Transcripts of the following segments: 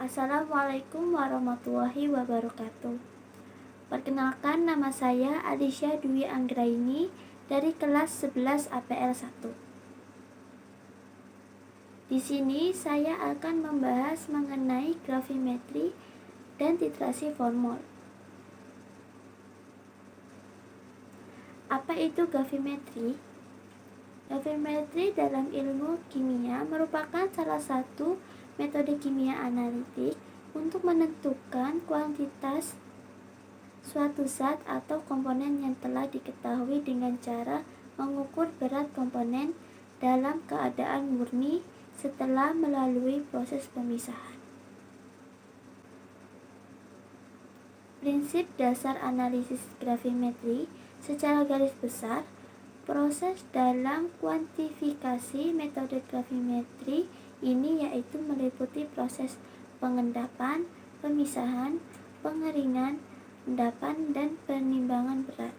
Assalamualaikum warahmatullahi wabarakatuh. Perkenalkan, nama saya Alisya Dwi Anggraini dari kelas 11 APL 1. Di sini saya akan membahas mengenai gravimetri dan titrasi formol. Apa itu gravimetri? Gravimetri dalam ilmu kimia merupakan salah satu metode kimia analitik untuk menentukan kuantitas suatu zat atau komponen yang telah diketahui dengan cara mengukur berat komponen dalam keadaan murni setelah melalui proses pemisahan. Prinsip dasar analisis gravimetri secara garis besar, proses dalam kuantifikasi metode gravimetri ini yaitu meliputi proses pengendapan, pemisahan, pengeringan, endapan, dan penimbangan berat.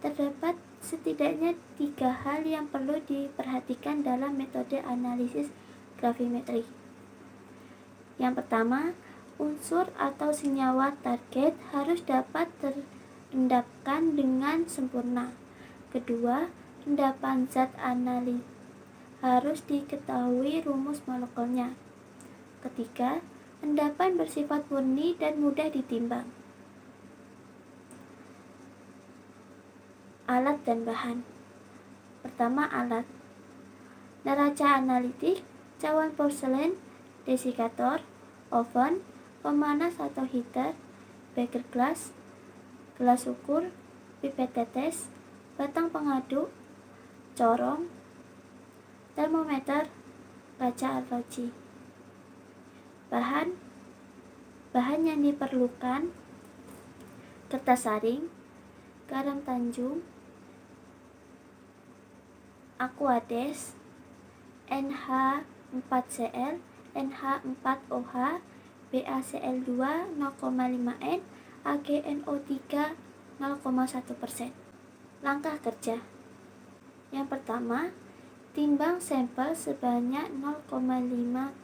Terdapat setidaknya 3 hal yang perlu diperhatikan dalam metode analisis gravimetri. Yang pertama, unsur atau senyawa target harus dapat terendapkan dengan sempurna. Kedua, endapan zat analisis harus diketahui rumus molekulnya. Ketiga, endapan bersifat murni dan mudah ditimbang. Alat dan bahan. Pertama, alat. Neraca analitik, cawan porselen, desikator, oven, pemanas atau heater, beker gelas, gelas ukur, pipet tetes, batang pengaduk, corong, termometer, kaca arloji. Bahan yang diperlukan: kertas saring, garam tanjung, Aquades, NH4Cl, NH4OH, BaCl2 0,5N, AgNO3 0,1%. Langkah kerja. Yang pertama, timbang sampel sebanyak 0,5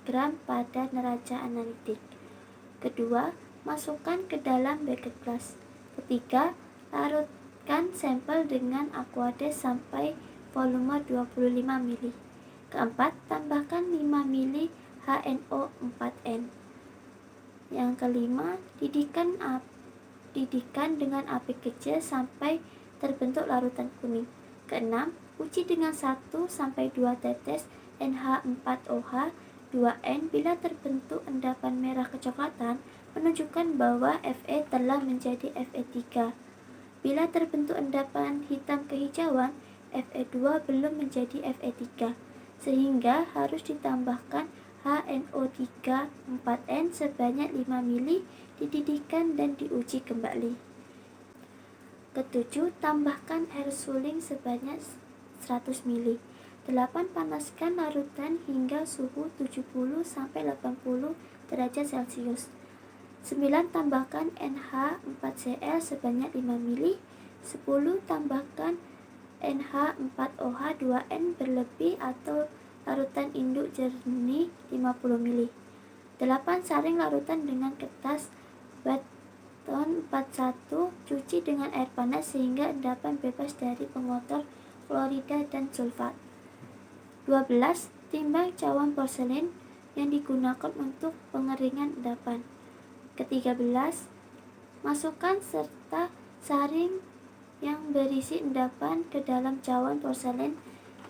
gram pada neraca analitik. Kedua, masukkan ke dalam beker gelas. Ketiga, larutkan sampel dengan Aquades sampai volume 25 ml. Keempat, tambahkan 5 ml HNO4N. Yang kelima, didihkan dengan api kecil sampai terbentuk larutan kuning. Keenam, uji dengan 1-2 tetes NH4OH 2N. Bila terbentuk endapan merah kecoklatan, menunjukkan bahwa Fe telah menjadi Fe3. Bila terbentuk endapan hitam kehijauan, Fe2 belum menjadi Fe3, sehingga harus ditambahkan HNO3 4N sebanyak 5 ml, dididihkan dan diuji kembali. Ketujuh, tambahkan air suling sebanyak 100 ml. 8. Panaskan larutan hingga suhu 70-80 derajat Celcius. 9. Tambahkan NH4Cl sebanyak 5 ml. 10. Tambahkan NH4OH 2N berlebih atau larutan induk jernih 50 ml. 8. Saring larutan dengan kertas Beton 41, cuci dengan air panas sehingga endapan bebas dari pengotor fluorida dan sulfat. 12. Timbang cawan porselen yang digunakan untuk pengeringan endapan. Ke-13. Masukkan serta saring yang berisi endapan ke dalam cawan porselen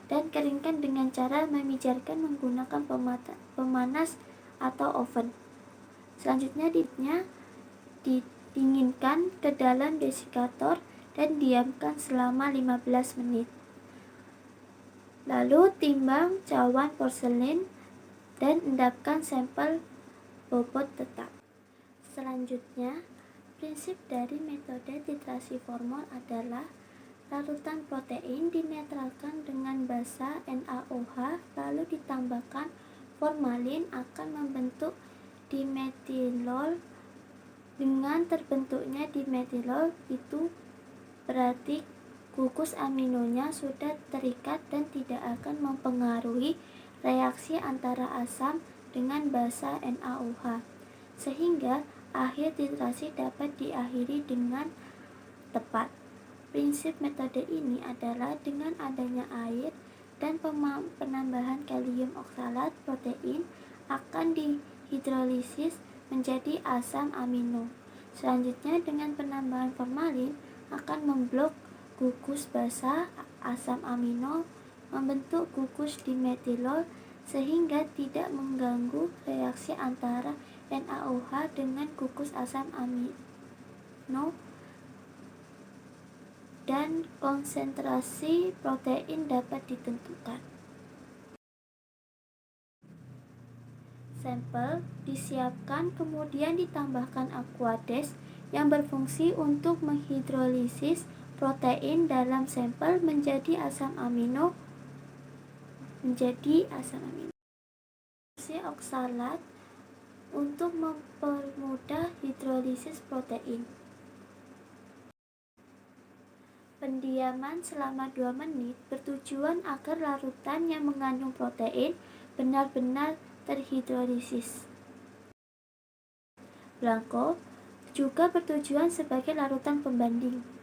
dan keringkan dengan cara memijarkan menggunakan pemanas atau oven. Selanjutnya didinginkan ke dalam desikator dan diamkan selama 15 menit. Lalu timbang cawan porselen dan endapkan sampel bobot tetap. Selanjutnya, prinsip dari metode titrasi formol adalah larutan protein dinetralkan dengan basa NaOH lalu ditambahkan formalin akan membentuk dimetilol. Dengan terbentuknya dimetilol itu berarti gugus aminonya sudah terikat dan tidak akan mempengaruhi reaksi antara asam dengan basa NaOH. sehingga akhir titrasi dapat diakhiri dengan tepat. Prinsip metode ini adalah dengan adanya air dan penambahan kalium oksalat protein akan dihidrolisis menjadi asam amino. Selanjutnya dengan penambahan formalin akan memblok gugus basa asam amino membentuk gugus dimetilol sehingga tidak mengganggu reaksi antara NaOH dengan gugus asam amino dan konsentrasi protein dapat ditentukan. Sampel disiapkan kemudian ditambahkan aqueous yang berfungsi untuk menghidrolisis protein dalam sampel menjadi asam amino. Oksalat untuk mempermudah hidrolisis protein. Pendiaman selama 2 menit bertujuan agar larutan yang mengandung protein benar-benar terhidrolisis. Blanco juga bertujuan sebagai larutan pembanding.